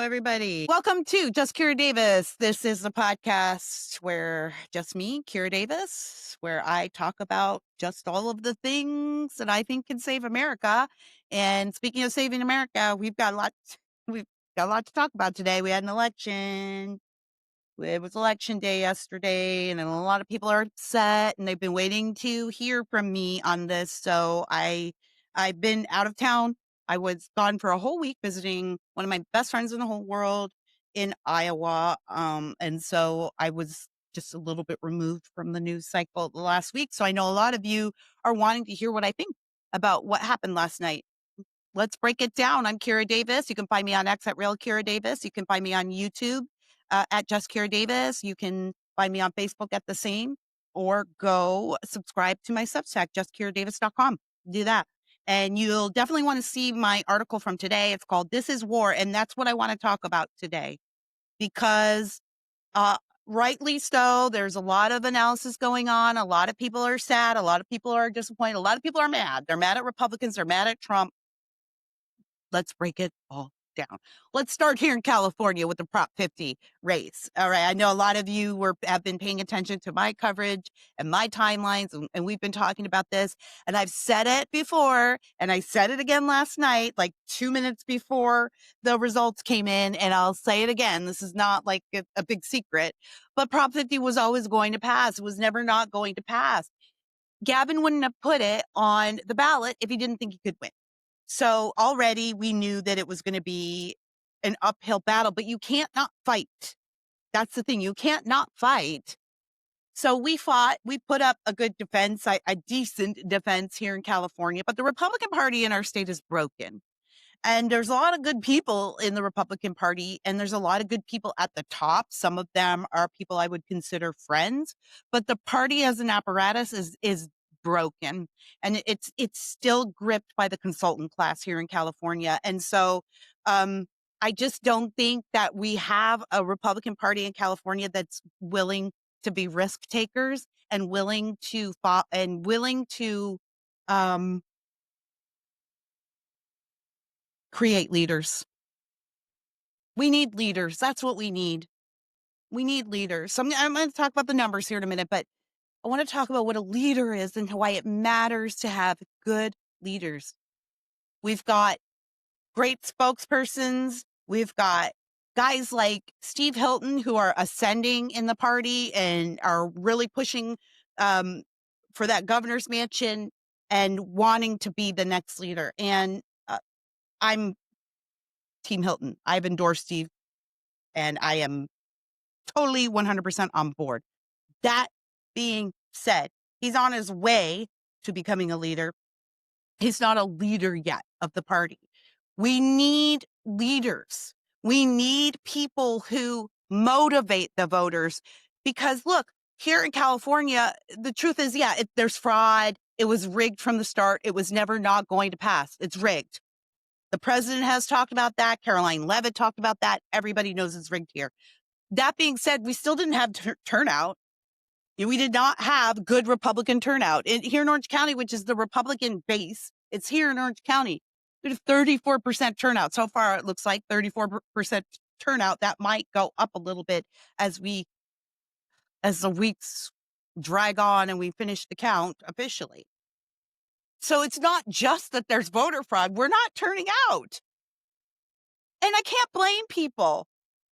everybody. Welcome to Just Kira Davis. This is a podcast where just me, Kira Davis, where I talk about just all of the things that I think can save America. And speaking of saving America, we've got a lot to talk about today. We had an election. It was election day yesterday, and a lot of people are upset, and they've been waiting to hear from me on this. So I've been out of town. I was gone for a whole week visiting one of my best friends in the whole world in Iowa. And so I was just a little bit removed from the news cycle the last week. So I know a lot of you are wanting to hear what I think about what happened last night. Let's break it down. I'm Kira Davis. You can find me on X at Real Kira Davis. You can find me on YouTube at Just Kira Davis. You can find me on Facebook at the same, or go subscribe to my Substack, justkiradavis.com. Do that. And you'll definitely want to see my article from today. It's called This is War. And that's what I want to talk about today, because rightly so, there's a lot of analysis going on. A lot of people are sad. A lot of people are disappointed. A lot of people are mad. They're mad at Republicans. They're mad at Trump. Let's break it all down. Let's start here in California with the Prop 50 race. All right. I know a lot of you have been paying attention to my coverage and my timelines, and we've been talking about this. And I've said it before, and I said it again last night, like 2 minutes before the results came in. And I'll say it again. This is not like a big secret, but Prop 50 was always going to pass. It was never not going to pass. Gavin wouldn't have put it on the ballot if he didn't think he could win. So already we knew that it was going to be an uphill battle, but you can't not fight. That's the thing. You can't not fight. So we fought. We put up a good defense, a decent defense here in California, but the Republican Party in our state is broken. And there's a lot of good people in the Republican Party, and there's a lot of good people at the top. Some of them are people I would consider friends, but the party as an apparatus is broken, and it's still gripped by the consultant class here in California. And so I just don't think that we have a Republican Party in California that's willing to be risk takers and willing to create leaders. We need leaders. That's what we need. We need leaders. So I'm going to talk about the numbers here in a minute, but I want to talk about what a leader is and why it matters to have good leaders. We've got great spokespersons. We've got guys like Steve Hilton who are ascending in the party and are really pushing for that governor's mansion and wanting to be the next leader. And I'm Team Hilton. I've endorsed Steve, and I am totally 100% on board. That being said, he's on his way to becoming a leader. He's not a leader yet of the party. We need leaders. We need people who motivate the voters, because look, here in California, the truth is, there's fraud. It was rigged from the start. It was never not going to pass. It's rigged. The president has talked about that. Caroline Levitt talked about that. Everybody knows it's rigged here. That being said, we still didn't have turnout. We did not have good Republican turnout. Here in Orange County, which is the Republican base, it's here in Orange County. We have 34% turnout. So far, it looks like 34% turnout. That might go up a little bit as the weeks drag on and we finish the count officially. So it's not just that there's voter fraud. We're not turning out. And I can't blame people.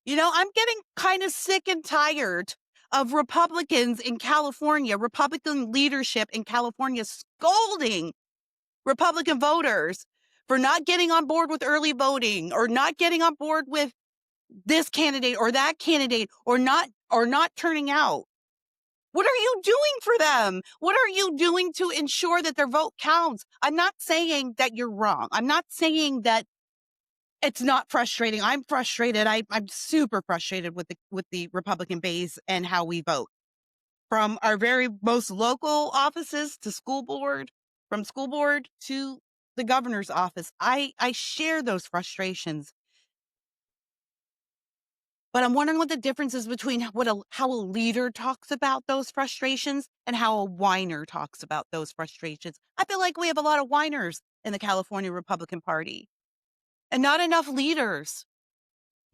I'm getting kind of sick and tired of Republicans in California, Republican leadership in California scolding Republican voters for not getting on board with early voting, or not getting on board with this candidate or that candidate, or not turning out. What are you doing for them? What are you doing to ensure that their vote counts? I'm not saying that you're wrong. I'm not saying that it's not frustrating. I'm frustrated. I'm super frustrated with the Republican base and how we vote. From our very most local offices to school board, from school board to the governor's office, I share those frustrations. But I'm wondering what the difference is between how a leader talks about those frustrations and how a whiner talks about those frustrations. I feel like we have a lot of whiners in the California Republican Party and not enough leaders.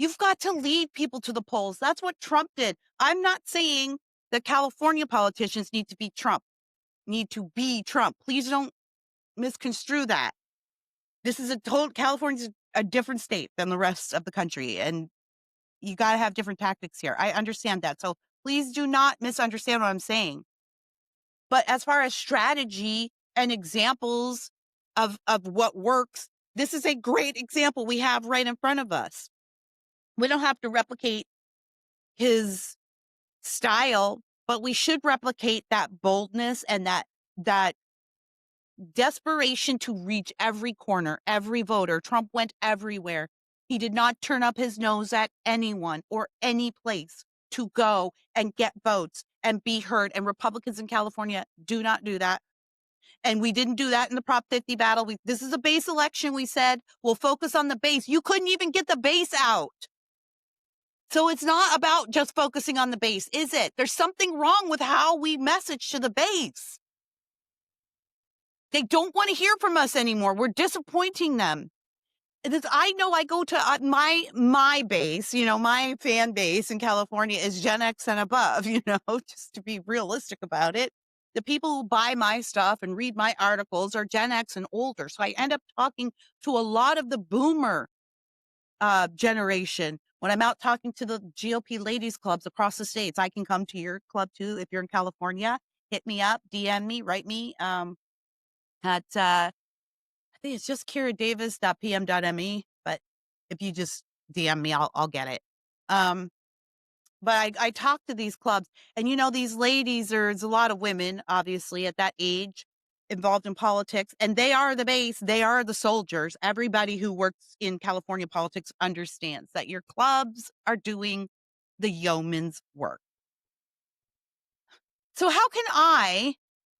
You've got to lead people to the polls. That's what Trump did. I'm not saying that California politicians need to be Trump. Please don't misconstrue that. California's a different state than the rest of the country, and you got to have different tactics here. I understand that. So please do not misunderstand what I'm saying. But as far as strategy and examples of what works, this is a great example we have right in front of us. We don't have to replicate his style, but we should replicate that boldness and that desperation to reach every corner, every voter. Trump went everywhere. He did not turn up his nose at anyone or any place to go and get votes and be heard. And Republicans in California do not do that. And we didn't do that in the Prop 50 battle. This is a base election. We said we'll focus on the base. You couldn't even get the base out. So it's not about just focusing on the base, is it? There's something wrong with how we message to the base. They don't want to hear from us anymore. We're disappointing them. I know I go to my base, my fan base in California is Gen X and above, just to be realistic about it. The people who buy my stuff and read my articles are Gen X and older. So I end up talking to a lot of the boomer generation. When I'm out talking to the GOP ladies clubs across the states, I can come to your club too. If you're in California, hit me up, DM me, write me at I think it's just KiraDavis.pm.me, but if you just DM me, I'll get it. But I talk to these clubs, and these ladies, there's a lot of women, obviously, at that age involved in politics, and they are the base, they are the soldiers. Everybody who works in California politics understands that your clubs are doing the yeoman's work. So how can I,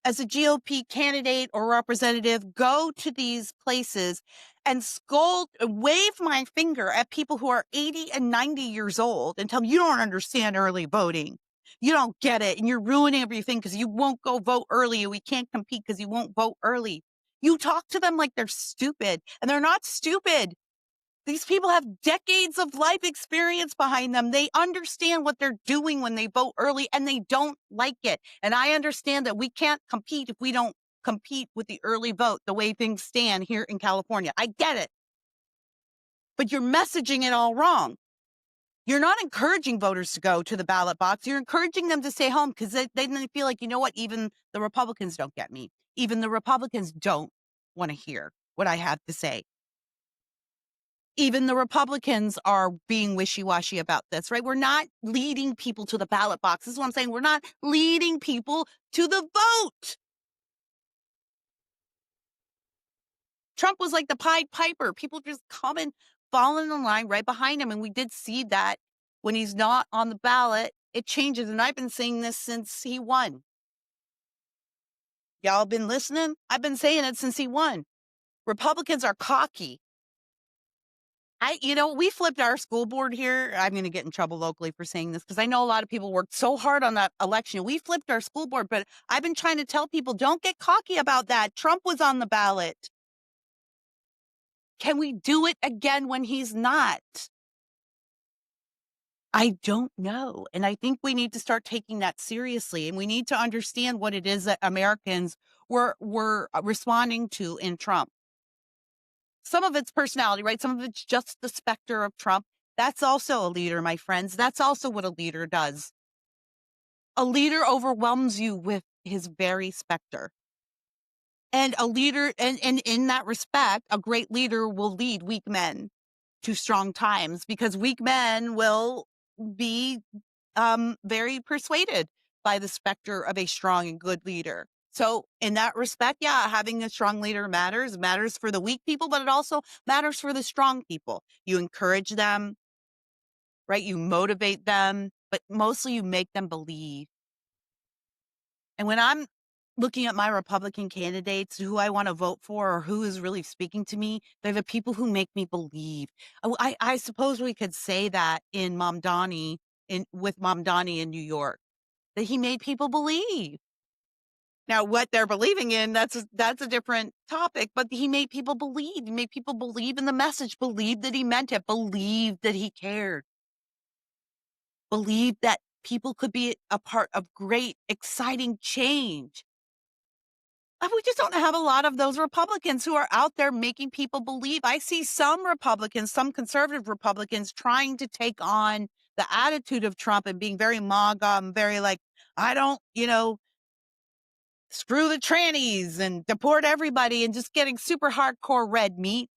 as a GOP candidate or representative, go to these places and wave my finger at people who are 80 and 90 years old and tell them, you don't understand early voting. You don't get it. And you're ruining everything because you won't go vote early. And we can't compete because you won't vote early. You talk to them like they're stupid, and they're not stupid. These people have decades of life experience behind them. They understand what they're doing when they vote early, and they don't like it. And I understand that we can't compete if we don't compete with the early vote the way things stand here in California. I get it. But you're messaging it all wrong. You're not encouraging voters to go to the ballot box. You're encouraging them to stay home because they feel like, what? Even the Republicans don't get me. Even the Republicans don't want to hear what I have to say. Even the Republicans are being wishy-washy about this, right? We're not leading people to the ballot box. This is what I'm saying. We're not leading people to the vote. Trump was like the Pied Piper. People just come and fall in the line right behind him. And we did see that when he's not on the ballot, it changes. And I've been saying this since he won. Y'all been listening? I've been saying it since he won. Republicans are cocky. We flipped our school board here. I'm going to get in trouble locally for saying this because I know a lot of people worked so hard on that election. We flipped our school board, but I've been trying to tell people, don't get cocky about that. Trump was on the ballot. Can we do it again when he's not? I don't know. And I think we need to start taking that seriously. And we need to understand what it is that Americans were responding to in Trump. Some of it's personality, right? Some of it's just the specter of Trump. That's also a leader, my friends. That's also what a leader does. A leader overwhelms you with his very specter. And a leader, and in that respect, a great leader will lead weak men to strong times because weak men will be very persuaded by the specter of a strong and good leader. So in that respect, yeah, having a strong leader matters for the weak people, but it also matters for the strong people. You encourage them, right? You motivate them, but mostly you make them believe. And when I'm looking at my Republican candidates, who I want to vote for or who is really speaking to me, they're the people who make me believe. I suppose we could say that with Mamdani in New York, that he made people believe. Now, what they're believing in, that's a different topic, but he made people believe. He made people believe in the message, believe that he meant it, believe that he cared, believe that people could be a part of great, exciting change. And we just don't have a lot of those Republicans who are out there making people believe. I see some Republicans, some conservative Republicans trying to take on the attitude of Trump and being very MAGA and very like, I don't, screw the trannies and deport everybody and just getting super hardcore red meat.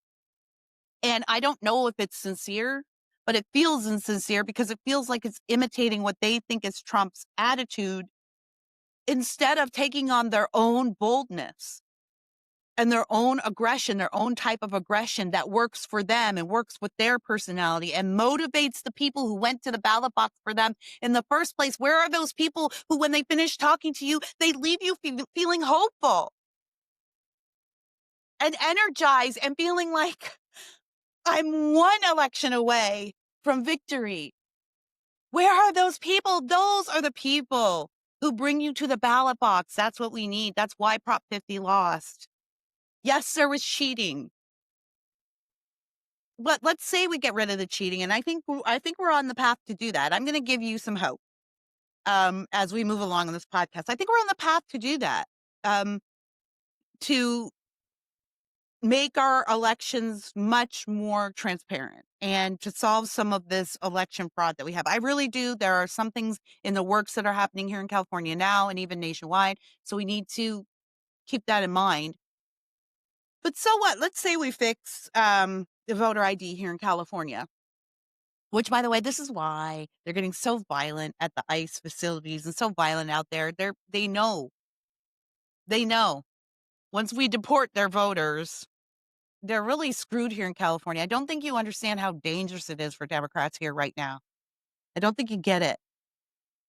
And I don't know if it's sincere, but it feels insincere because it feels like it's imitating what they think is Trump's attitude instead of taking on their own boldness and their own aggression, their own type of aggression that works for them and works with their personality and motivates the people who went to the ballot box for them in the first place. Where are those people who, when they finish talking to you, they leave you feeling hopeful and energized and feeling like I'm one election away from victory? Where are those people? Those are the people who bring you to the ballot box. That's what we need. That's why Prop 50 lost. Yes, there was cheating. But let's say we get rid of the cheating, and I think we're on the path to do that. I'm going to give you some hope as we move along on this podcast. I think we're on the path to do that, to make our elections much more transparent and to solve some of this election fraud that we have. I really do. There are some things in the works that are happening here in California now and even nationwide, so we need to keep that in mind. But so what? Let's say we fix the voter ID here in California. Which, by the way, this is why they're getting so violent at the ICE facilities and so violent out there. They know. Once we deport their voters, they're really screwed here in California. I don't think you understand how dangerous it is for Democrats here right now. I don't think you get it.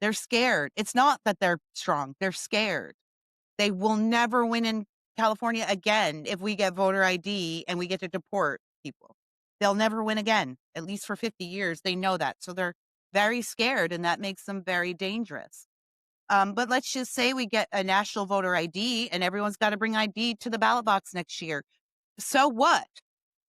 They're scared. It's not that they're strong. They're scared. They will never win in California again if we get voter ID and we get to deport people. They'll never win again, at least for 50 years. They know that. So they're very scared, and that makes them very dangerous. But let's just say we get a national voter ID and everyone's got to bring ID to the ballot box next year. So what?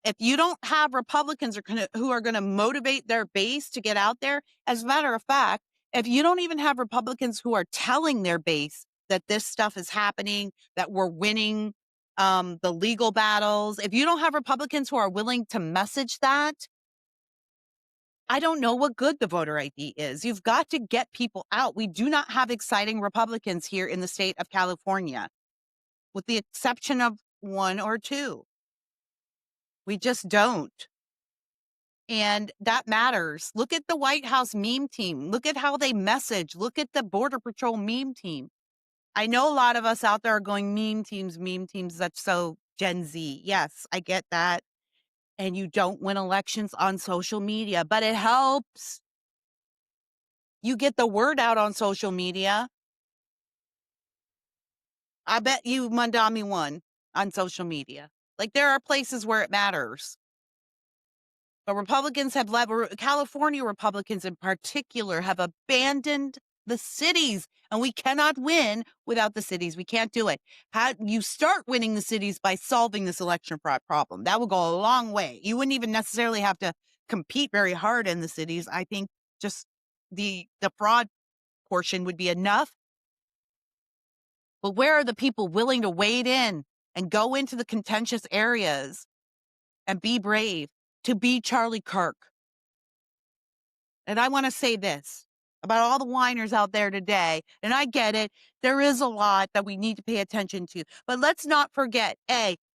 If you don't have Republicans who are going to motivate their base to get out there, as a matter of fact, if you don't even have Republicans who are telling their base that this stuff is happening, that we're winning the legal battles, if you don't have Republicans who are willing to message that, I don't know what good the voter ID is. You've got to get people out. We do not have exciting Republicans here in the state of California, with the exception of one or two. We just don't. And that matters. Look at the White House meme team. Look at how they message. Look at the Border Patrol meme team. I know a lot of us out there are going meme teams. That's so Gen Z. Yes, I get that. And you don't win elections on social media, but it helps. You get the word out on social media. I bet you Mamdani won on social media. Like, there are places where it matters. But California Republicans in particular have abandoned the cities, and we cannot win without the cities. We can't do it. How you start winning the cities by solving this election fraud problem. That will go a long way. You wouldn't even necessarily have to compete very hard in the cities. I think just the fraud portion would be enough. But where are the people willing to wade in and go into the contentious areas and be brave to be Charlie Kirk? And I want to say this about all the whiners out there today, and I get it, there is a lot that we need to pay attention to, but let's not forget,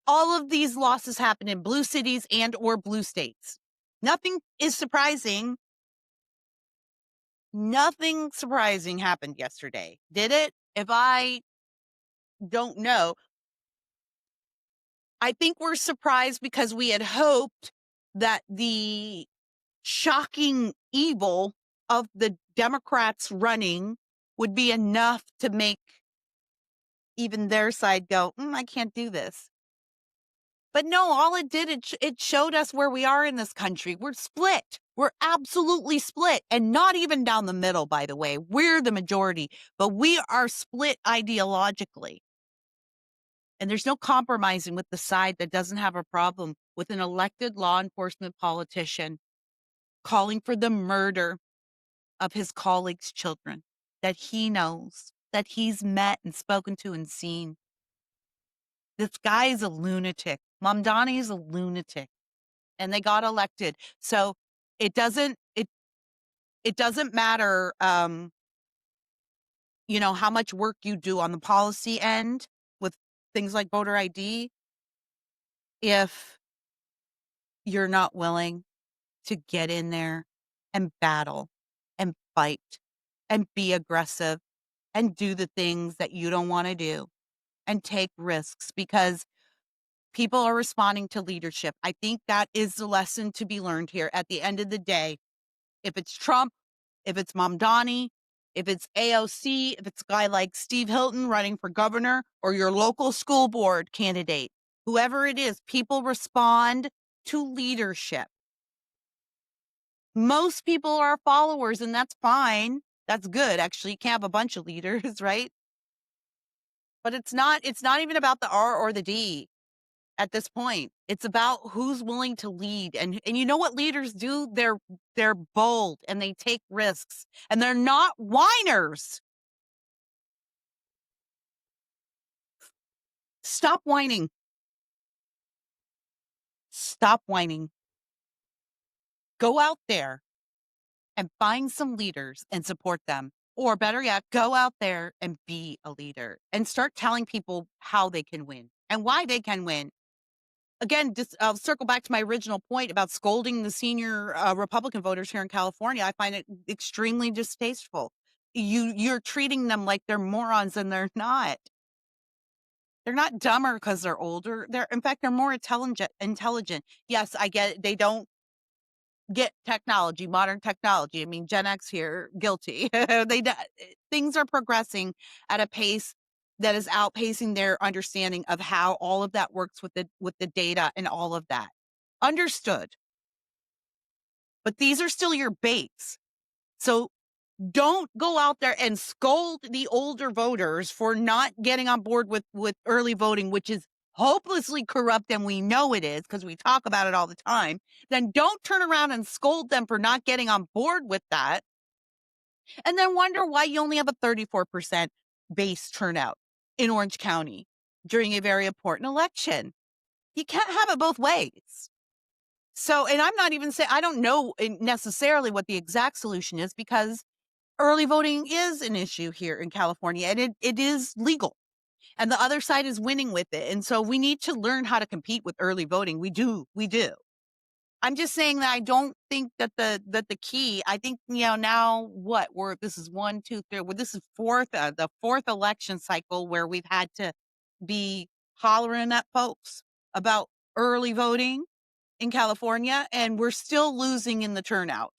all of these losses happen in blue cities and or blue states. Nothing is surprising. Nothing surprising happened yesterday. Did it? If I don't know, I think we're surprised because we had hoped that the shocking evil of the Democrats running would be enough to make even their side go, I can't do this. But no, all it did, it showed us where we are in this country. We're split. We're absolutely split, and not even down the middle, by the way. We're the majority, but we are split ideologically. And there's no compromising with the side that doesn't have a problem with an elected law enforcement politician calling for the murder of his colleagues' children that he knows, that he's met and spoken to and seen. This guy is a lunatic. Mamdani is a lunatic, and they got elected. So it doesn't matter, how much work you do on the policy end with things like voter ID if you're not willing to get in there and battle and fight and be aggressive and do the things that you don't want to do and take risks because people are responding to leadership. I think that is the lesson to be learned here. At the end of the day, if it's Trump, if it's Mamdani, if it's AOC, if it's a guy like Steve Hilton running for governor or your local school board candidate, whoever it is, people respond to leadership. Most people are followers, and that's fine. That's good. Actually, you can't have a bunch of leaders, right? But it's not even about the R or the D at this point. It's about who's willing to lead. And you know what leaders do? They're bold and they take risks and they're not whiners. Stop whining. Stop whining. Go out there and find some leaders and support them. Or better yet, go out there and be a leader and start telling people how they can win and why they can win. Again, just I'll circle back to my original point about scolding the senior Republican voters here in California. I find it extremely distasteful. You're treating them like they're morons, and they're not. They're not dumber because they're older. In fact, they're more intelligent. Yes, I get it. They don't get technology, modern technology. I mean, Gen X here, guilty. Things are progressing at a pace that is outpacing their understanding of how all of that works with the data and all of that. Understood. But these are still your baits. So don't go out there and scold the older voters for not getting on board with early voting, which is hopelessly corrupt, and we know it is because we talk about it all the time. Then don't turn around and scold them for not getting on board with that, and then wonder why you only have a 34% base turnout in Orange County during a very important election. You can't have it both ways. So, and I'm not even saying, I don't know necessarily what the exact solution is because early voting is an issue here in California and it is legal and the other side is winning with it. And so we need to learn how to compete with early voting. We do. I'm just saying that I don't think that the key, I think, now this is 1, 2, 3, this is the fourth election cycle where we've had to be hollering at folks about early voting in California, and we're still losing in the turnout.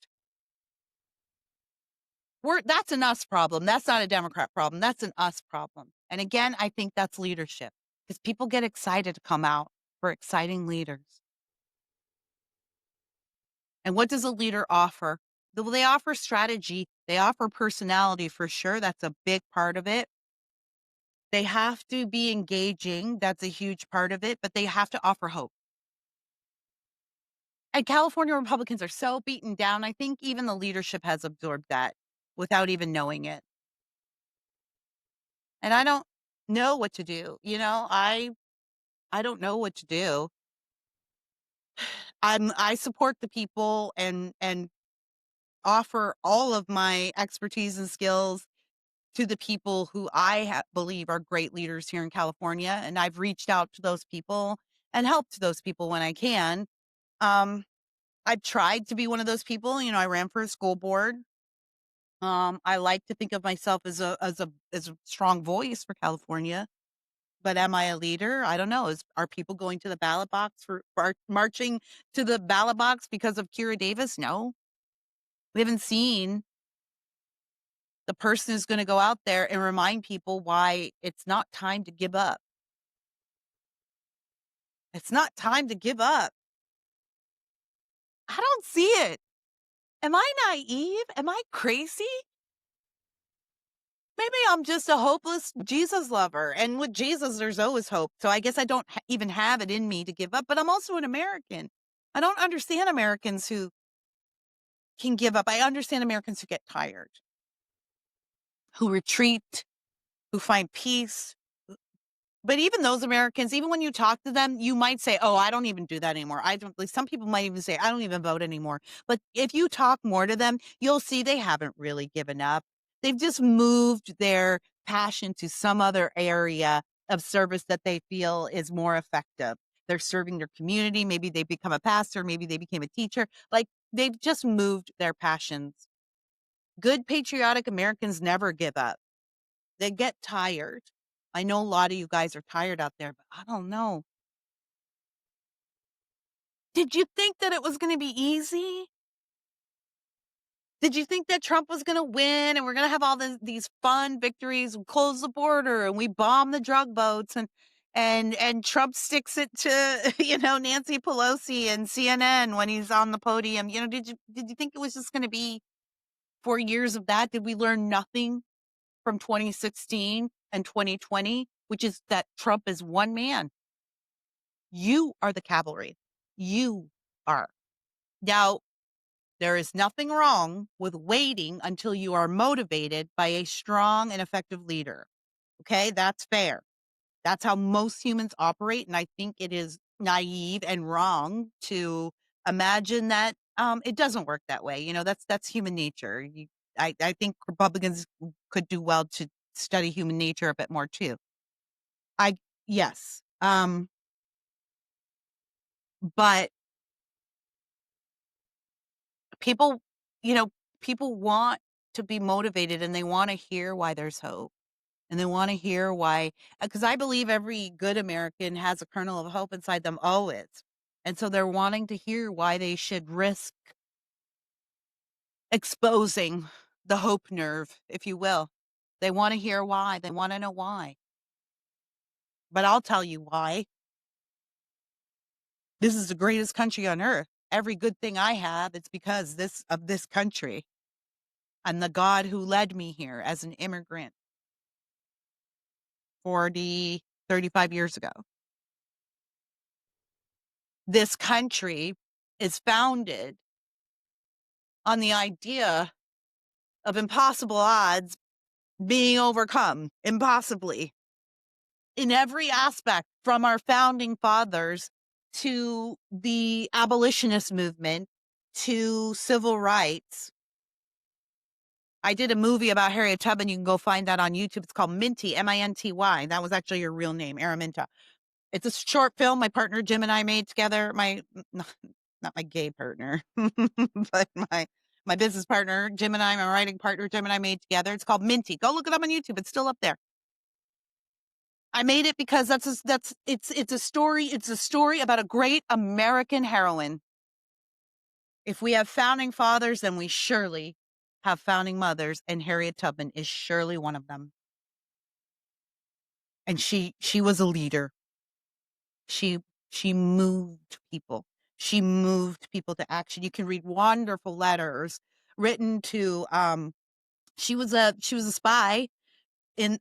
That's an us problem. That's not a Democrat problem. That's an us problem. And again, I think that's leadership because people get excited to come out for exciting leaders. And what does a leader offer? Well, they offer strategy. They offer personality for sure. That's a big part of it. They have to be engaging. That's a huge part of it, but they have to offer hope. And California Republicans are so beaten down. I think even the leadership has absorbed that without even knowing it. And I don't know what to do. I don't know what to do. I support the people and offer all of my expertise and skills to the people who I believe are great leaders here in California. And I've reached out to those people and helped those people when I can. I've tried to be one of those people. I ran for a school board. I like to think of myself as a strong voice for California. But am I a leader? I don't know. Are people going to the ballot box marching to the ballot box because of Kira Davis? No. We haven't seen the person who's going to go out there and remind people why it's not time to give up. It's not time to give up. I don't see it. Am I naive? Am I crazy? Maybe I'm just a hopeless Jesus lover. And with Jesus, there's always hope. So I guess I don't even have it in me to give up, but I'm also an American. I don't understand Americans who can give up. I understand Americans who get tired, who retreat, who find peace. But even those Americans, even when you talk to them, you might say, "Oh, I don't even do that anymore." I don't. Like, some people might even say, "I don't even vote anymore." But if you talk more to them, you'll see they haven't really given up. They've just moved their passion to some other area of service that they feel is more effective. They're serving their community. Maybe they become a pastor. Maybe they became a teacher. Like, they've just moved their passions. Good patriotic Americans never give up. They get tired. I know a lot of you guys are tired out there, but I don't know. Did you think that it was gonna be easy? Did you think that Trump was gonna win and we're gonna have all these fun victories, we close the border and we bomb the drug boats and Trump sticks it to, Nancy Pelosi and CNN when he's on the podium? Did you think it was just gonna be 4 years of that? Did we learn nothing from 2016 and 2020, which is that Trump is one man? You are the cavalry. You are. Now, there is nothing wrong with waiting until you are motivated by a strong and effective leader. Okay, that's fair. That's how most humans operate. And I think it is naive and wrong to imagine that it doesn't work that way. That's human nature. I think Republicans could do well to study human nature a bit more too. Yes. But people, you know, people want to be motivated and they want to hear why there's hope. And they want to hear why, because I believe every good American has a kernel of hope inside them always. And so they're wanting to hear why they should risk exposing the hope nerve, if you will. They want to hear why. They want to know why. But I'll tell you why. This is the greatest country on earth. Every good thing I have, it's because of this country and the God who led me here as an immigrant 35 years ago. This country is founded on the idea of impossible odds being overcome impossibly in every aspect, from our founding fathers to the abolitionist movement to civil rights. I did a movie about Harriet Tubman. You can go find that on YouTube. It's called Minty, Minty. That was actually her real name, Araminta. It's a short film my partner Jim and I made together. Not my gay partner, but my business partner Jim and I, my writing partner Jim and I made together. It's called Minty. Go look it up on YouTube. It's still up there. I made it because it's a story. It's a story about a great American heroine. If we have founding fathers, then we surely have founding mothers, and Harriet Tubman is surely one of them. And she was a leader. She moved people. She moved people to action. You can read wonderful letters written to she was a spy in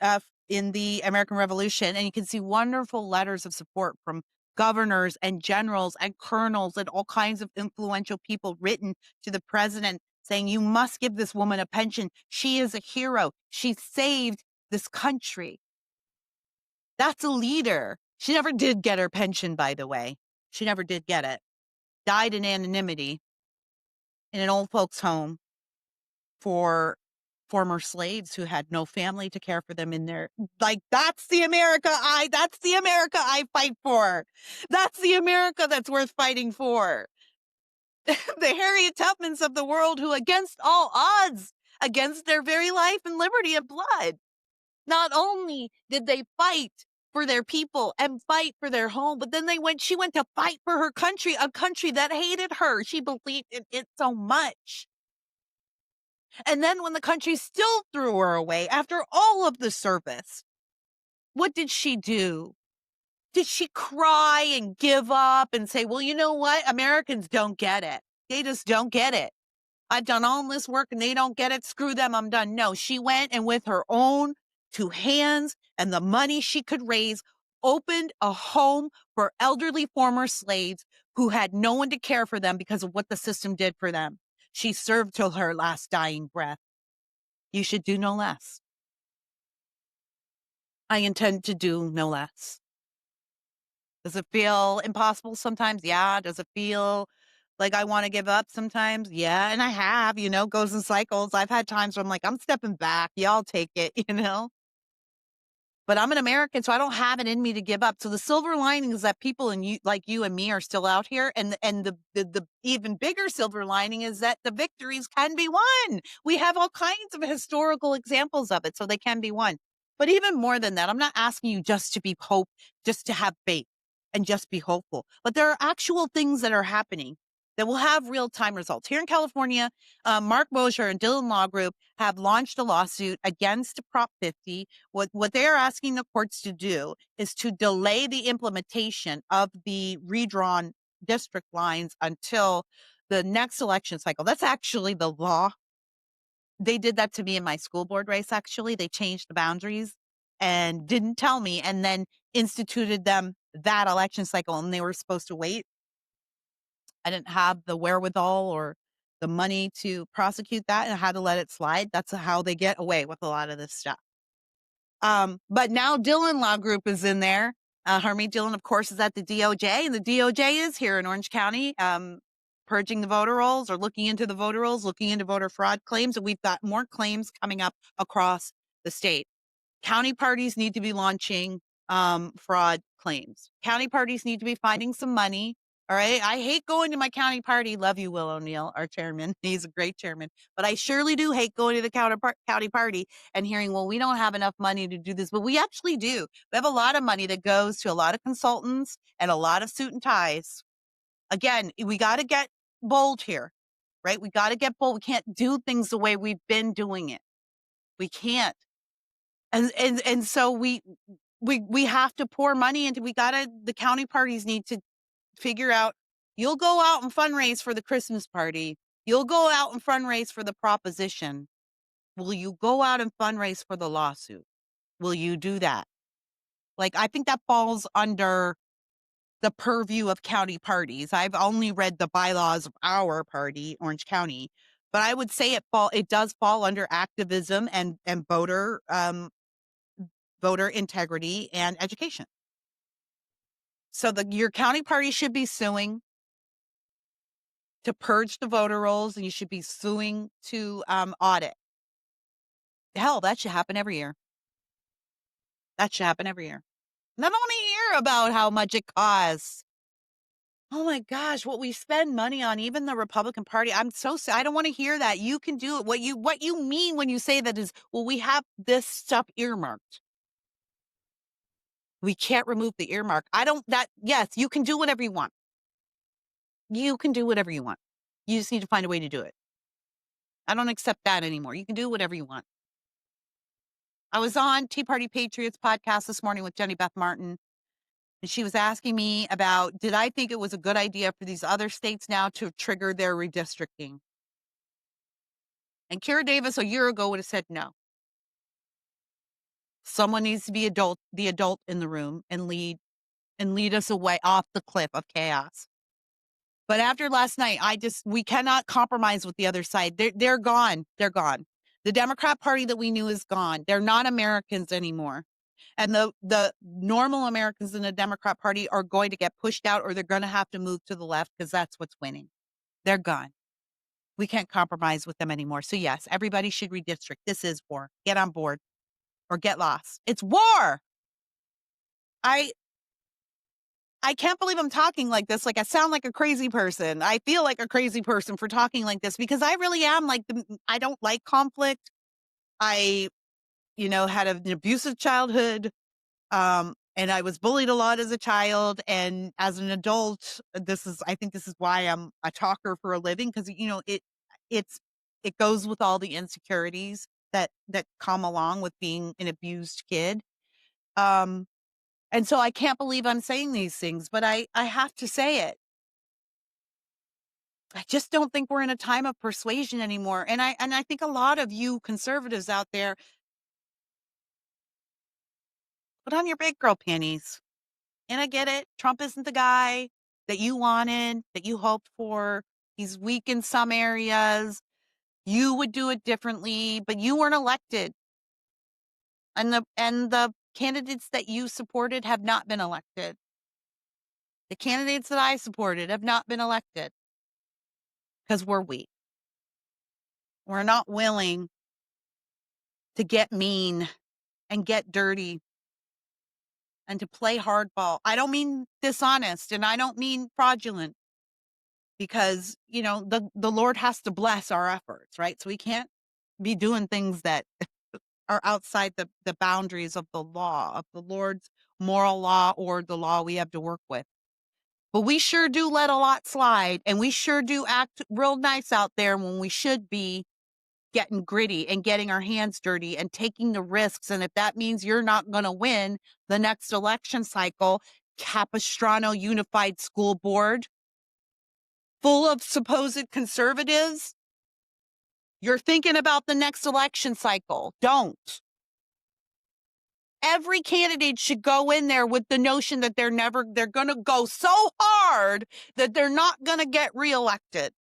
the American Revolution, and you can see wonderful letters of support from governors and generals and colonels and all kinds of influential people written to the president saying, "You must give this woman a pension. She is a hero. She saved this country." That's a leader. She never did get her pension, by the way. She never did get it. Died in anonymity in an old folks' home for former slaves who had no family to care for them in their, like, that's the America I fight for. That's the America that's worth fighting for. The Harriet Tubmans of the world who, against all odds, against their very life and liberty and blood, not only did they fight for their people and fight for their home, but then she went to fight for her country, a country that hated her. She believed in it so much. And then when the country still threw her away after all of the service, what did she do? Did she cry and give up and say, well, you know what? Americans don't get it. They just don't get it. I've done all this work and they don't get it. Screw them. I'm done. No, she went and with her own two hands and the money she could raise, opened a home for elderly former slaves who had no one to care for them because of what the system did for them. She served till her last dying breath. You should do no less. I intend to do no less. Does it feel impossible sometimes? Yeah. Does it feel like I want to give up sometimes? Yeah. And I have, goes in cycles. I've had times where I'm like, I'm stepping back. Y'all take it, But I'm an American, so I don't have it in me to give up. So the silver lining is that people like you and me are still out here. And the even bigger silver lining is that the victories can be won. We have all kinds of historical examples of it, so they can be won. But even more than that, I'm not asking you just to be hope, just to have faith and just be hopeful. But there are actual things that are happening that will have real-time results. Here in California, Mark Mosher and Dylan Law Group have launched a lawsuit against Prop 50. What they are asking the courts to do is to delay the implementation of the redrawn district lines until the next election cycle. That's actually the law. They did that to me in my school board race, actually. They changed the boundaries and didn't tell me and then instituted them that election cycle, and they were supposed to wait. I didn't have the wherewithal or the money to prosecute that and I had to let it slide. That's how they get away with a lot of this stuff. But now Dylan Law Group is in there. Harmeet Dillon, of course, is at the DOJ, and the DOJ is here in Orange County, purging the voter rolls or looking into the voter rolls, looking into voter fraud claims. And we've got more claims coming up across the state. County parties need to be launching fraud claims. County parties need to be finding some money. All right. I hate going to my county party. Love you, Will O'Neill, our chairman. He's a great chairman. But I surely do hate going to the county party and hearing, well, we don't have enough money to do this. But we actually do. We have a lot of money that goes to a lot of consultants and a lot of suit and ties. Again, we got to get bold here, right? We got to get bold. We can't do things the way we've been doing it. We can't. And so we have to pour money into, the county parties need to figure out, you'll go out and fundraise for the Christmas party. You'll go out and fundraise for the proposition. Will you go out and fundraise for the lawsuit? Will you do that? Like, I think that falls under the purview of county parties. I've only read the bylaws of our party, Orange County, but I would say it does fall under activism and voter integrity and education. So your county party should be suing to purge the voter rolls, and you should be suing to audit. Hell, that should happen every year. That should happen every year. And I don't want to hear about how much it costs. Oh my gosh, what we spend money on, even the Republican Party. I'm so sad. I don't want to hear that. You can do it. What you mean when you say that is, well, we have this stuff earmarked. We can't remove the earmark. Yes, you can do whatever you want. You can do whatever you want. You just need to find a way to do it. I don't accept that anymore. You can do whatever you want. I was on Tea Party Patriots podcast this morning with Jenny Beth Martin, and she was asking me about, did I think it was a good idea for these other states now to trigger their redistricting? And Kira Davis a year ago would have said no. Someone needs to be the adult in the room and lead us away off the cliff of chaos. But after last night, we cannot compromise with the other side. They're gone. They're gone. The Democrat Party that we knew is gone. They're not Americans anymore. And the normal Americans in the Democrat Party are going to get pushed out, or they're going to have to move to the left because that's what's winning. They're gone. We can't compromise with them anymore. So yes, everybody should redistrict. This is war. Get on board or get lost. It's war. I can't believe I'm talking like this. Like, I sound like a crazy person. I feel like a crazy person for talking like this because I really am like, I don't like conflict. I, had an abusive childhood. And I was bullied a lot as a child. And as an adult, I think this is why I'm a talker for a living. Cause it goes with all the insecurities that come along with being an abused kid. And so I can't believe I'm saying these things, but I have to say it. I just don't think we're in a time of persuasion anymore. And I think a lot of you conservatives out there, put on your big girl panties. And I get it. Trump isn't the guy that you wanted, that you hoped for. He's weak in some areas. You would do it differently, but you weren't elected. And the candidates that you supported have not been elected. The candidates that I supported have not been elected because we're weak. We're not willing to get mean and get dirty and to play hardball. I don't mean dishonest and I don't mean fraudulent, because, the Lord has to bless our efforts, right? So we can't be doing things that are outside the boundaries of the law, of the Lord's moral law or the law we have to work with. But we sure do let a lot slide, and we sure do act real nice out there when we should be getting gritty and getting our hands dirty and taking the risks. And if that means you're not going to win the next election cycle, Capistrano Unified School Board, full of supposed conservatives, you're thinking about the next election cycle. Don't. Every candidate should go in there with the notion that they're going to go so hard that they're not going to get reelected,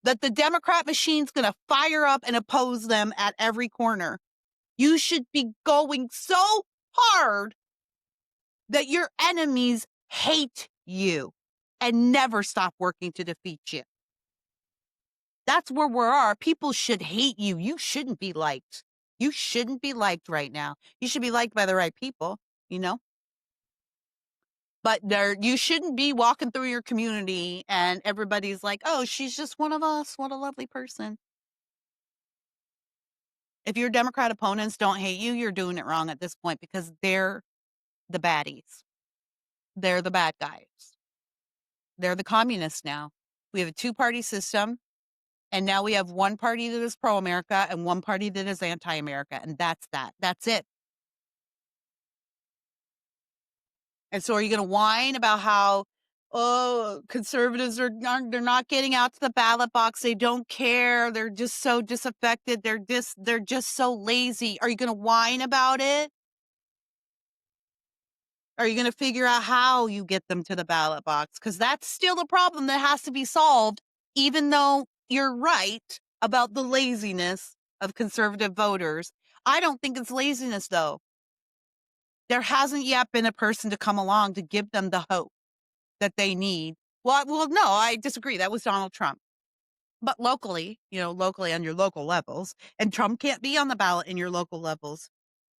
that the Democrat machine's going to fire up and oppose them at every corner. You should be going so hard that your enemies hate you and never stop working to defeat you. That's where we are. People should hate you. You shouldn't be liked. You shouldn't be liked right now. You should be liked by the right people, But you shouldn't be walking through your community and everybody's like, oh, she's just one of us. What a lovely person. If your Democrat opponents don't hate you, you're doing it wrong at this point, because they're the baddies. They're the bad guys. They're the communists now. We have a two-party system. And now we have one party that is pro-America and one party that is anti-America. And that's that. That's it. And so are you going to whine about how, conservatives they're not getting out to the ballot box. They don't care. They're just so disaffected. They're just so lazy. Are you going to whine about it? Are you going to figure out how you get them to the ballot box? Because that's still a problem that has to be solved, even though you're right about the laziness of conservative voters. I don't think it's laziness, though. There hasn't yet been a person to come along to give them the hope that they need. Well, no, I disagree. That was Donald Trump. But locally on your local levels, and Trump can't be on the ballot in your local levels.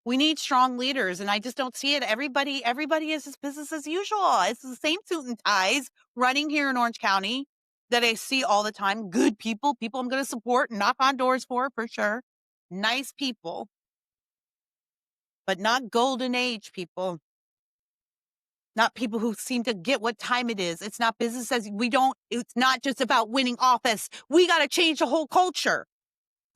We need strong leaders, and I just don't see it. Everybody is just business as usual. It's the same suit and ties running here in Orange County that I see all the time. Good people I'm going to support and knock on doors for sure. Nice people, but not golden age people. Not people who seem to get what time it is. It's not business as it's not just about winning office. We got to change the whole culture.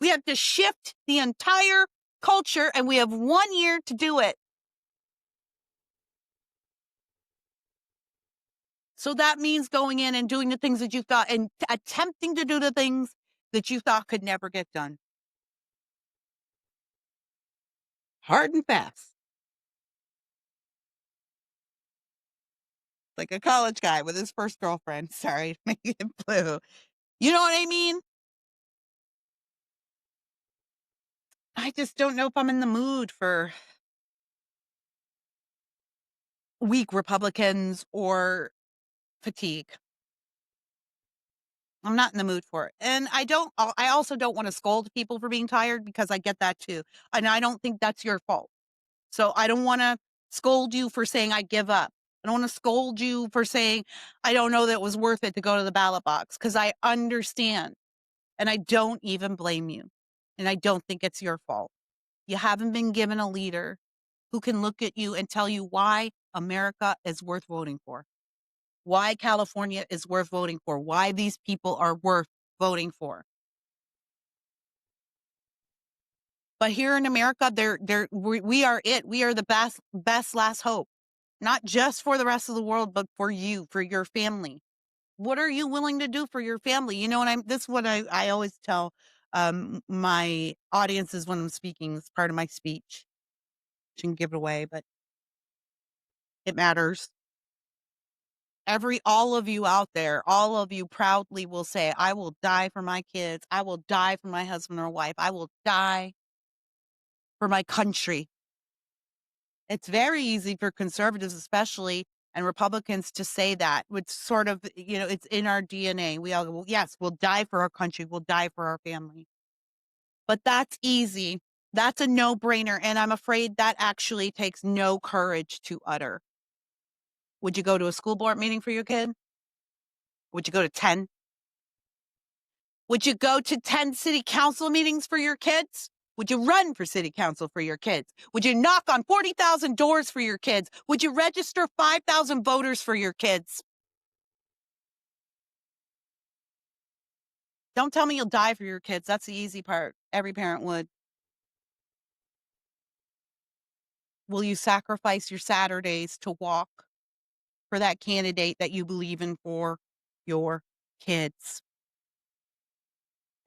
We have to shift the entire culture, and we have 1 year to do it. So that means going in and doing the things that you thought, and attempting to do the things that you thought could never get done. Hard and fast. Like a college guy with his first girlfriend. Sorry, make it blue. You know what I mean? I just don't know if I'm in the mood for weak Republicans or fatigue. I'm not in the mood for it. And I also don't want to scold people for being tired, because I get that too. And I don't think that's your fault. So I don't want to scold you for saying I give up. I don't want to scold you for saying I don't know that it was worth it to go to the ballot box, because I understand. And I don't even blame you. And I don't think it's your fault. You haven't been given a leader who can look at you and tell you why America is worth voting for, why California is worth voting for, why these people are worth voting for. But here in America, we are it. We are the best last hope, not just for the rest of the world, but for you, for your family. What are you willing to do for your family? You know, and this is what I always tell my audiences when I'm speaking. It's part of my speech. Shouldn't give it away, but it matters. All of you out there, all of you proudly will say, I will die for my kids. I will die for my husband or wife. I will die for my country. It's very easy for conservatives, especially, and Republicans to say that, which sort of, it's in our DNA. We all go, well, yes, we'll die for our country. We'll die for our family. But that's easy. That's a no-brainer. And I'm afraid that actually takes no courage to utter. Would you go to a school board meeting for your kid? Would you go to 10? Would you go to 10 city council meetings for your kids? Would you run for city council for your kids? Would you knock on 40,000 doors for your kids? Would you register 5,000 voters for your kids? Don't tell me you'll die for your kids. That's the easy part. Every parent would. Will you sacrifice your Saturdays to walk for that candidate that you believe in for your kids?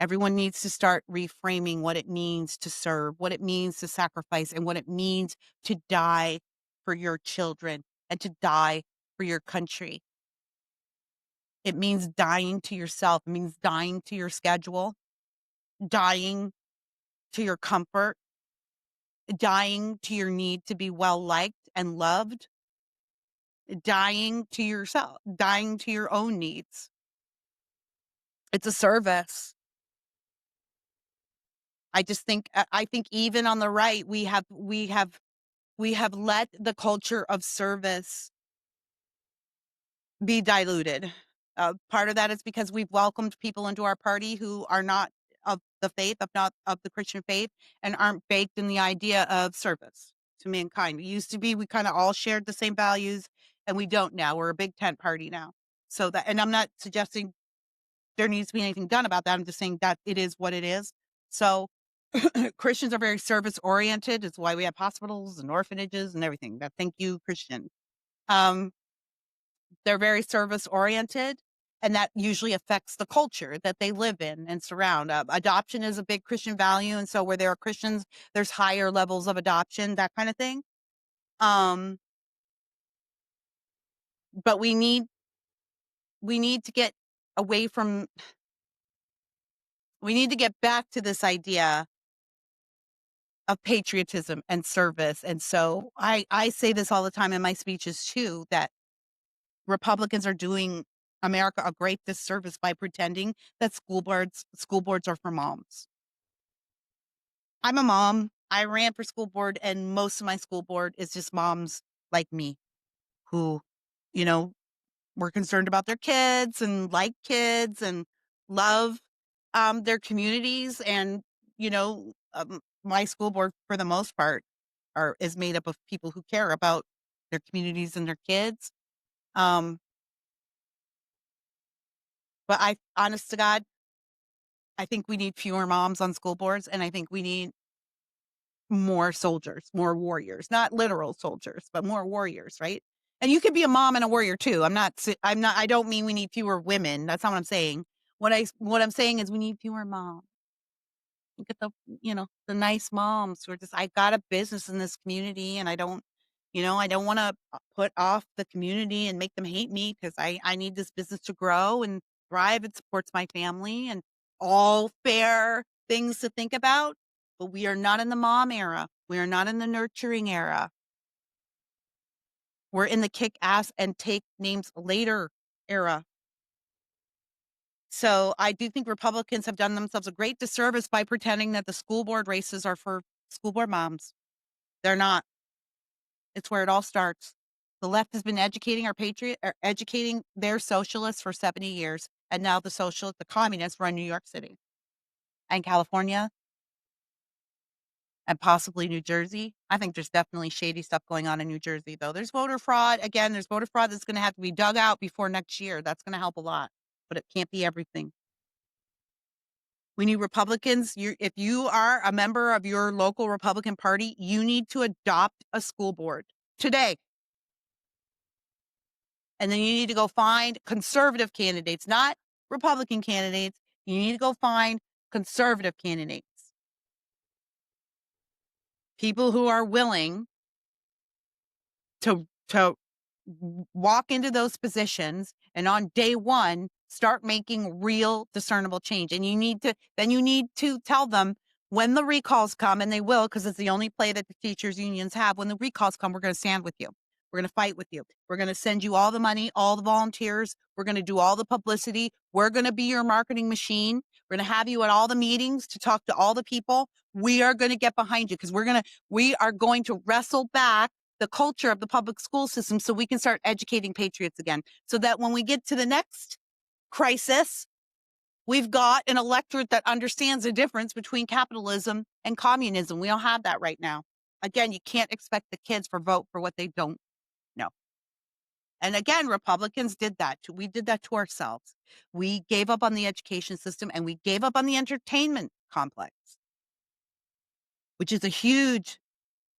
Everyone needs to start reframing what it means to serve, what it means to sacrifice, and what it means to die for your children and to die for your country. It means dying to yourself. It means dying to your schedule, dying to your comfort, dying to your need to be well liked and loved, dying to yourself, dying to your own needs. It's a service. I think even on the right, we have let the culture of service be diluted. Part of that is because we've welcomed people into our party who are not of the faith, not of the Christian faith, and aren't baked in the idea of service to mankind. It used to be we kind of all shared the same values, and we don't now. We're a big tent party now. So that, and I'm not suggesting there needs to be anything done about that. I'm just saying that it is what it is. So Christians are very service oriented. It's why we have hospitals and orphanages and everything. That thank you, Christian. They're very service oriented, and that usually affects the culture that they live in and surround. Adoption is a big Christian value, and so where there are Christians, there's higher levels of adoption, that kind of thing. But we need to get away from. We need to get back to this idea of patriotism and service. And so I say this all the time in my speeches too, that Republicans are doing America a great disservice by pretending that school boards are for moms. I'm a mom. I ran for school board, and most of my school board is just moms like me who, you know, were concerned about their kids and like kids and love their communities. And, my school board, for the most part, is made up of people who care about their communities and their kids. But honest to God, I think we need fewer moms on school boards, and I think we need more soldiers, more warriors, not literal soldiers, but more warriors, right? And you could be a mom and a warrior too. I don't mean we need fewer women. That's not what I'm saying. What I'm saying is we need fewer moms. Look at the nice moms who are just, I've got a business in this community, and I don't want to put off the community and make them hate me because I need this business to grow and thrive. It supports my family, and all fair things to think about. But we are not in the mom era. We are not in the nurturing era. We're in the kick ass and take names later era. So I do think Republicans have done themselves a great disservice by pretending that the school board races are for school board moms. They're not. It's where it all starts. The left has been educating their socialists for 70 years, and now the communists run New York City and California and possibly New Jersey. I think there's definitely shady stuff going on in New Jersey, though. There's voter fraud. Again, there's voter fraud that's going to have to be dug out before next year. That's going to help a lot, but it can't be everything. We need Republicans. If you are a member of your local Republican Party, you need to adopt a school board today. And then you need to go find conservative candidates, not Republican candidates. You need to go find conservative candidates. People who are willing to walk into those positions and on day one start making real discernible change. And you need to tell them when the recalls come, and they will, because it's the only play that the teachers unions have. When the recalls come, we're going to stand with you. We're going to fight with you. We're going to send you all the money, all the volunteers. We're going to do all the publicity. We're going to be your marketing machine. We're going to have you at all the meetings to talk to all the people. We are going to get behind you because we are going to wrestle back the culture of the public school system so we can start educating patriots again. So that when we get to the next crisis, we've got an electorate that understands the difference between capitalism and communism. We don't have that right now. Again, you can't expect the kids to vote for what they don't know. And again, Republicans did that too. We did that to ourselves. We gave up on the education system and we gave up on the entertainment complex, which is a huge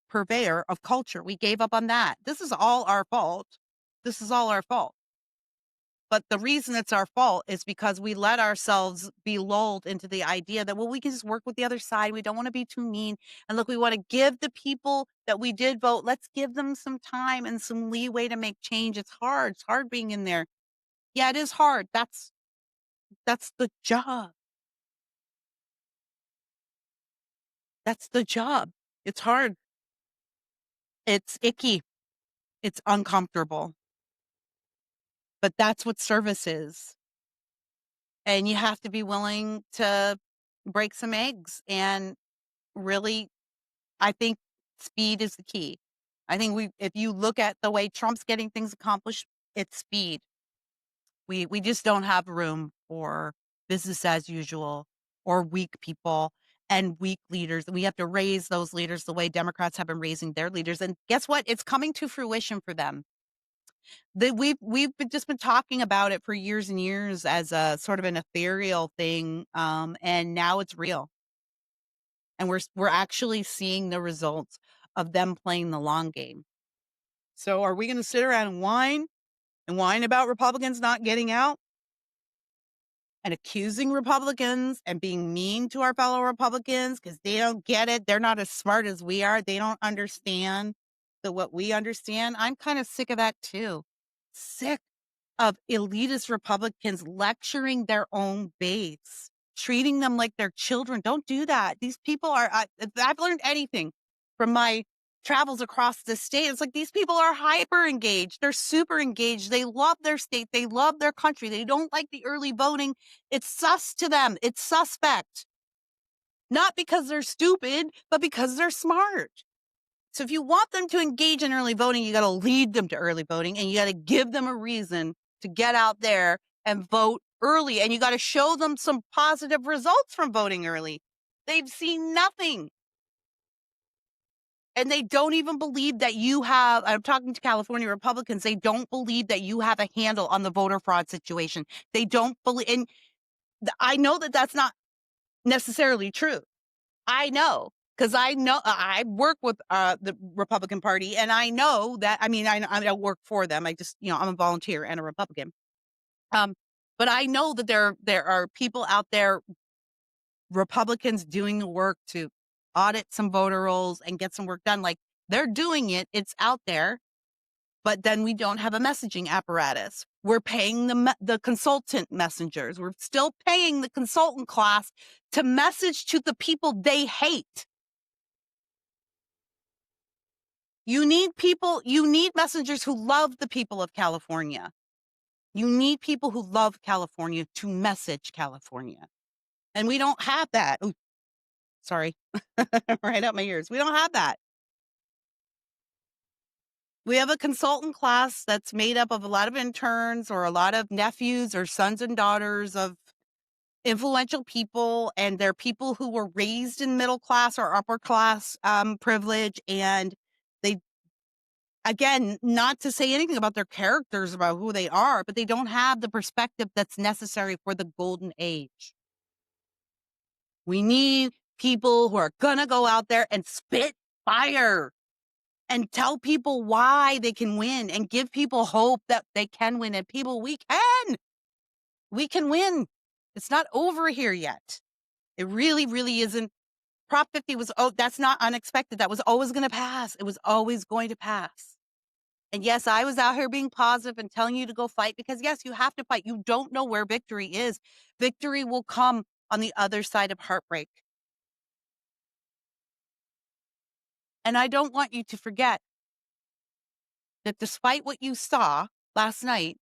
purveyor of culture. We gave up on that. This is all our fault. This is all our fault. But the reason it's our fault is because we let ourselves be lulled into the idea that, well, we can just work with the other side. We don't want to be too mean. And look, we want to give the people that we did vote, let's give them some time and some leeway to make change. It's hard. It's hard being in there. Yeah, it is hard. That's the job. That's the job. It's hard. It's icky. It's uncomfortable. But that's what service is. And you have to be willing to break some eggs. And really, I think speed is the key. I think if you look at the way Trump's getting things accomplished, it's speed. We just don't have room for business as usual or weak people and weak leaders. We have to raise those leaders the way Democrats have been raising their leaders. And guess what? It's coming to fruition for them. Just been talking about it for years and years as a sort of an ethereal thing, and now it's real. And we're actually seeing the results of them playing the long game. So are we going to sit around and whine about Republicans not getting out and accusing Republicans and being mean to our fellow Republicans because they don't get it? They're not as smart as we are. They don't understand what we understand. I'm kind of sick of that too. Sick of elitist Republicans lecturing their own base, treating them like they're children. Don't do that. These people are, if I've learned anything from my travels across the state, it's like these people are hyper engaged. They're super engaged. They love their state. They love their country. They don't like the early voting. It's sus to them. It's suspect. Not because they're stupid, but because they're smart. So if you want them to engage in early voting, you got to lead them to early voting and you got to give them a reason to get out there and vote early. And you got to show them some positive results from voting early. They've seen nothing. And they don't even believe that I'm talking to California Republicans, they don't believe that you have a handle on the voter fraud situation. They don't believe, and I know that that's not necessarily true. I know. Because I work with the Republican Party, and I know that. I mean, I don't work for them. I just, I'm a volunteer and a Republican. But I know that there are people out there, Republicans, doing the work to audit some voter rolls and get some work done. Like they're doing it. It's out there. But then we don't have a messaging apparatus. We're paying the consultant messengers. We're still paying the consultant class to message to the people they hate. You need messengers who love the people of California. You need people who love California to message California. And we don't have that. Ooh, sorry. Right up my ears. We don't have that. We have a consultant class that's made up of a lot of interns or a lot of nephews or sons and daughters of influential people. And they're people who were raised in middle class or upper class privilege. And they, again, not to say anything about their characters, about who they are, but they don't have the perspective that's necessary for the golden age. We need people who are going to go out there and spit fire and tell people why they can win and give people hope that they can win. And people, we can win. It's not over here yet. It really, really isn't. Prop 50 was, that's not unexpected. That was always going to pass. It was always going to pass. And yes, I was out here being positive and telling you to go fight because yes, you have to fight. You don't know where victory is. Victory will come on the other side of heartbreak. And I don't want you to forget that despite what you saw last night,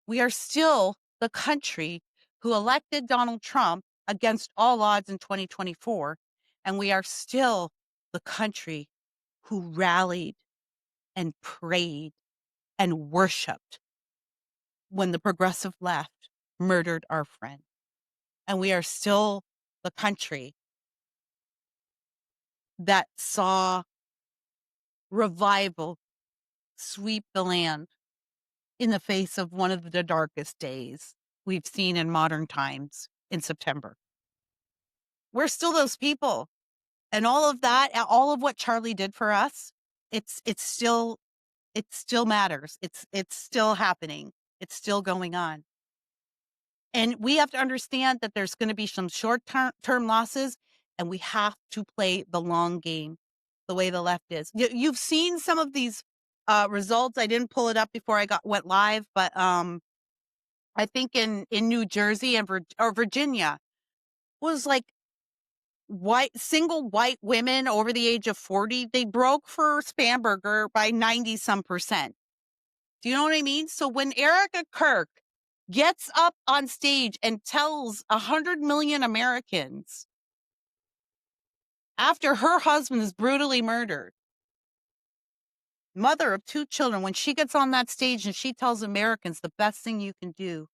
we are still the country who elected Donald Trump against all odds in 2024. And we are still the country who rallied and prayed and worshiped when the progressive left murdered our friend. And we are still the country that saw revival sweep the land in the face of one of the darkest days we've seen in modern times in September. We're still those people. And all of that, all of what Charlie did for us, it still matters. It's still happening. It's still going on. And we have to understand that there's going to be some short-term losses, and we have to play the long game the way the left is. You've seen some of these results. I didn't pull it up before I went live, but I think in New Jersey and Virginia was like single white women over the age of 40. They broke for Spamberger by 90-some%. Do you know what I mean? So when Erica Kirk gets up on stage and tells 100 million Americans after her husband is brutally murdered, mother of 2 children, when she gets on that stage and she tells Americans the best thing you can do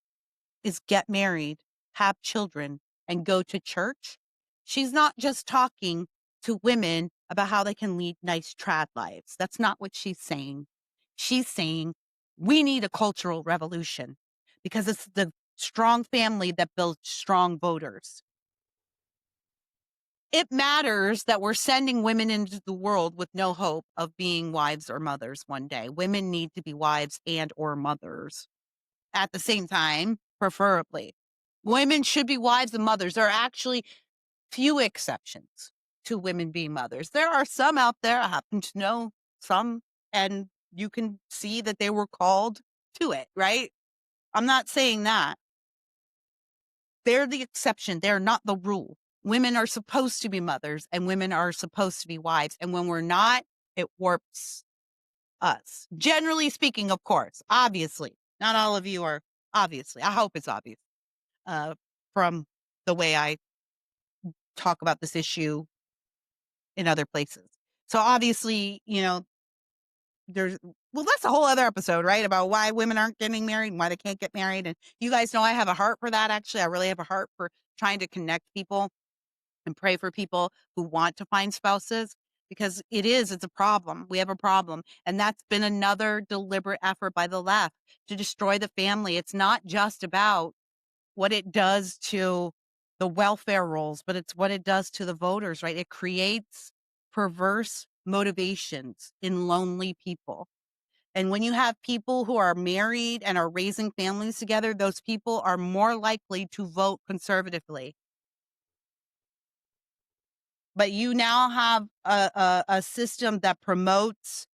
is get married, have children, and go to church, she's not just talking to women about how they can lead nice trad lives. That's not what she's saying. She's saying we need a cultural revolution because it's the strong family that builds strong voters. It matters that we're sending women into the world with no hope of being wives or mothers one day. Women need to be wives and or mothers at the same time, preferably. Women should be wives and mothers. There are actually few exceptions to women being mothers. There are some out there, I happen to know some, and you can see that they were called to it, right? I'm not saying that. They're the exception. They're not the rule. Women are supposed to be mothers and women are supposed to be wives. And when we're not, it warps us. Generally speaking, of course, obviously, not all of you are obviously. I hope it's obvious from the way I talk about this issue in other places. So obviously, that's a whole other episode, right? About why women aren't getting married and why they can't get married. And you guys know I have a heart for that. Actually, I really have a heart for trying to connect people and pray for people who want to find spouses because it's a problem. We have a problem. And that's been another deliberate effort by the left to destroy the family. It's not just about what it does to the welfare rolls, but it's what it does to the voters, right? It creates perverse motivations in lonely people. And when you have people who are married and are raising families together, those people are more likely to vote conservatively. But you now have a system that promotes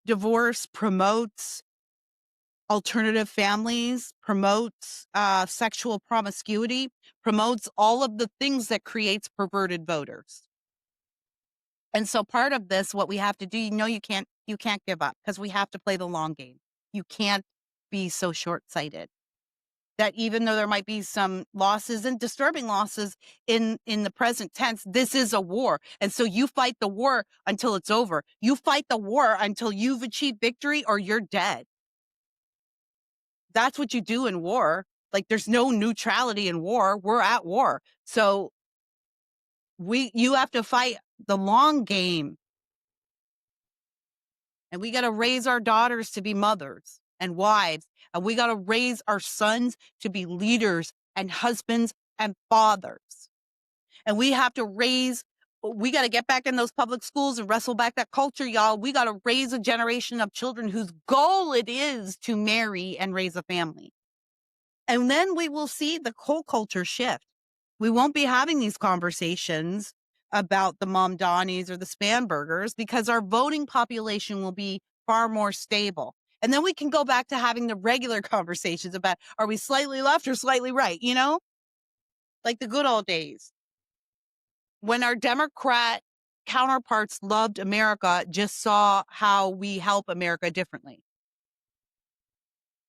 divorce, promotes alternative families, promotes sexual promiscuity, promotes all of the things that creates perverted voters. And so part of this, what we have to do, you can't give up because we have to play the long game. You can't be so short-sighted that even though there might be some losses and disturbing losses in the present tense, this is a war. And so you fight the war until it's over. You fight the war until you've achieved victory or you're dead. That's what you do in war. Like there's no neutrality in war. We're at war. So you have to fight the long game. And we got to raise our daughters to be mothers and wives. And we got to raise our sons to be leaders and husbands and fathers. And we have to raise We got to get back in those public schools and wrestle back that culture, y'all. We got to raise a generation of children whose goal it is to marry and raise a family. And then we will see the whole culture shift. We won't be having these conversations about the Mamdanis or the Spanbergers because our voting population will be far more stable. And then we can go back to having the regular conversations about, are we slightly left or slightly right? You know, like the good old days when our Democrat counterparts loved America, just saw how we help America differently.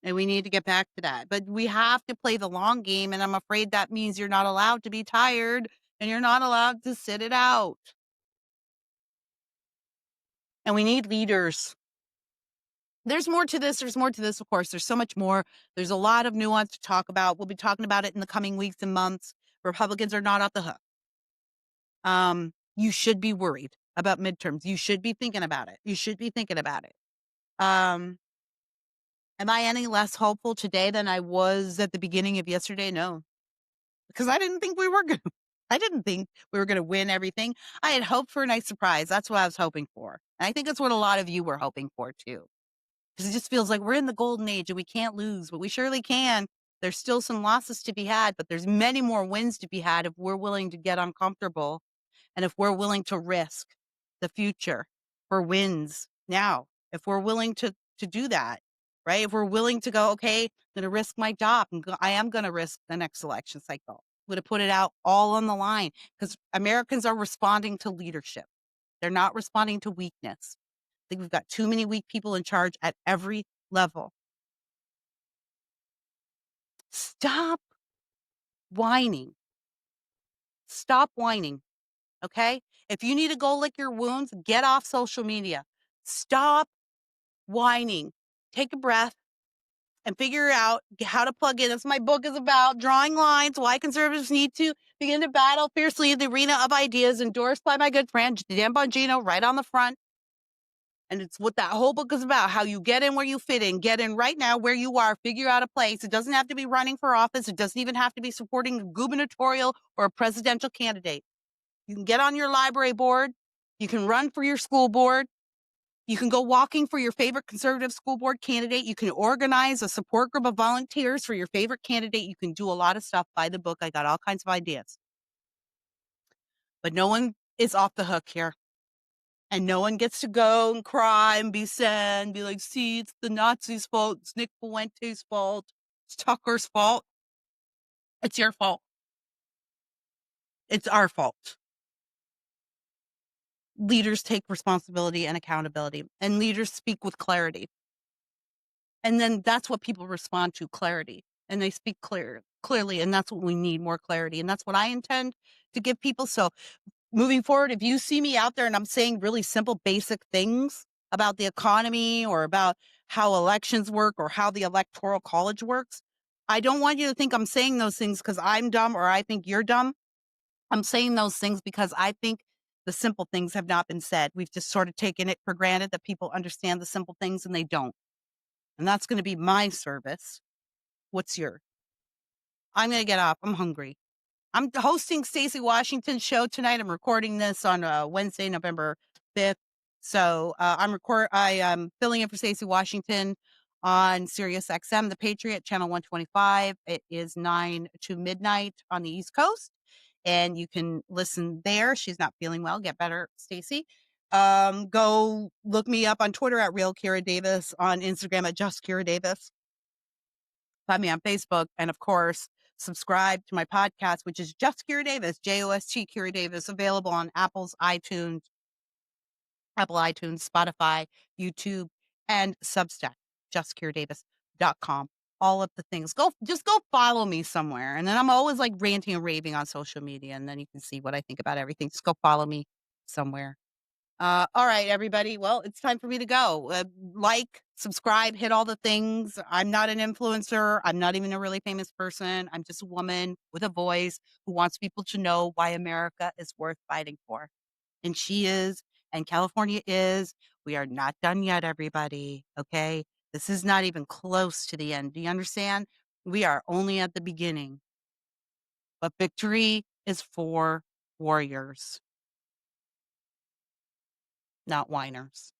And we need to get back to that. But we have to play the long game. And I'm afraid that means you're not allowed to be tired and you're not allowed to sit it out. And we need leaders. There's more to this. There's more to this, of course. There's so much more. There's a lot of nuance to talk about. We'll be talking about it in the coming weeks and months. Republicans are not off the hook. You should be worried about midterms. You should be thinking about it. You should be thinking about it. Am I any less hopeful today than I was at the beginning of yesterday? No, because I didn't think we were going to. I didn't think we were going to win everything. I had hoped for a nice surprise. That's what I was hoping for. And I think that's what a lot of you were hoping for too. Because it just feels like we're in the golden age and we can't lose, but we surely can. There's still some losses to be had, but there's many more wins to be had if we're willing to get uncomfortable and if we're willing to risk the future for wins now. If we're willing to do that, right? If we're willing to go, okay, I'm going to risk my job. I am going to risk the next election cycle. I'm going to put it out all on the line because Americans are responding to leadership. They're not responding to weakness. I think we've got too many weak people in charge at every level. Stop whining. Stop whining. Okay? If you need to go lick your wounds, get off social media. Stop whining. Take a breath and figure out how to plug in. That's what my book is about, drawing lines, why conservatives need to begin to battle fiercely in the arena of ideas, endorsed by my good friend, Dan Bongino, right on the front. And it's what that whole book is about, how you get in where you fit in. Get in right now where you are. Figure out a place. It doesn't have to be running for office. It doesn't even have to be supporting a gubernatorial or a presidential candidate. You can get on your library board. You can run for your school board. You can go walking for your favorite conservative school board candidate. You can organize a support group of volunteers for your favorite candidate. You can do a lot of stuff. Buy the book. I got all kinds of ideas. But no one is off the hook here. And no one gets to go and cry and be sad and be like, see, it's the Nazis' fault. It's Nick Fuente's fault. It's Tucker's fault. It's your fault. It's our fault. Leaders take responsibility and accountability, and leaders speak with clarity. And then that's what people respond to, clarity. And they speak clearly, and that's what we need, more clarity. And that's what I intend to give people. So moving forward, if you see me out there and I'm saying really simple, basic things about the economy or about how elections work or how the electoral college works, I don't want you to think I'm saying those things because I'm dumb or I think you're dumb. I'm saying those things because I think the simple things have not been said. We've just sort of taken it for granted that people understand the simple things and they don't. And that's going to be my service. What's your? I'm going to get off. I'm hungry. I'm hosting Stacey Washington's show tonight. I'm recording this on Wednesday, November 5th. So I am filling in for Stacey Washington on Sirius XM, The Patriot, channel 125. It is 9 to midnight on the East Coast. And you can listen there. She's not feeling well. Get better, Stacey. Go look me up on Twitter at Real Kira Davis, on Instagram at Just Kira Davis. Find me on Facebook, and of course, subscribe to my podcast, which is Just Kira Davis, JOST Kira Davis, available on Apple iTunes, Spotify, YouTube, and Substack, justkiradavis.com. All of the things. Just go follow me somewhere. And then I'm always like ranting and raving on social media, and then you can see what I think about everything. Just go follow me somewhere. All right, everybody. Well, it's time for me to go. Like, subscribe, hit all the things. I'm not an influencer. I'm not even a really famous person. I'm just a woman with a voice who wants people to know why America is worth fighting for. And she is, and California is. We are not done yet, everybody. Okay? This is not even close to the end. Do you understand? We are only at the beginning. But victory is for warriors. not whiners.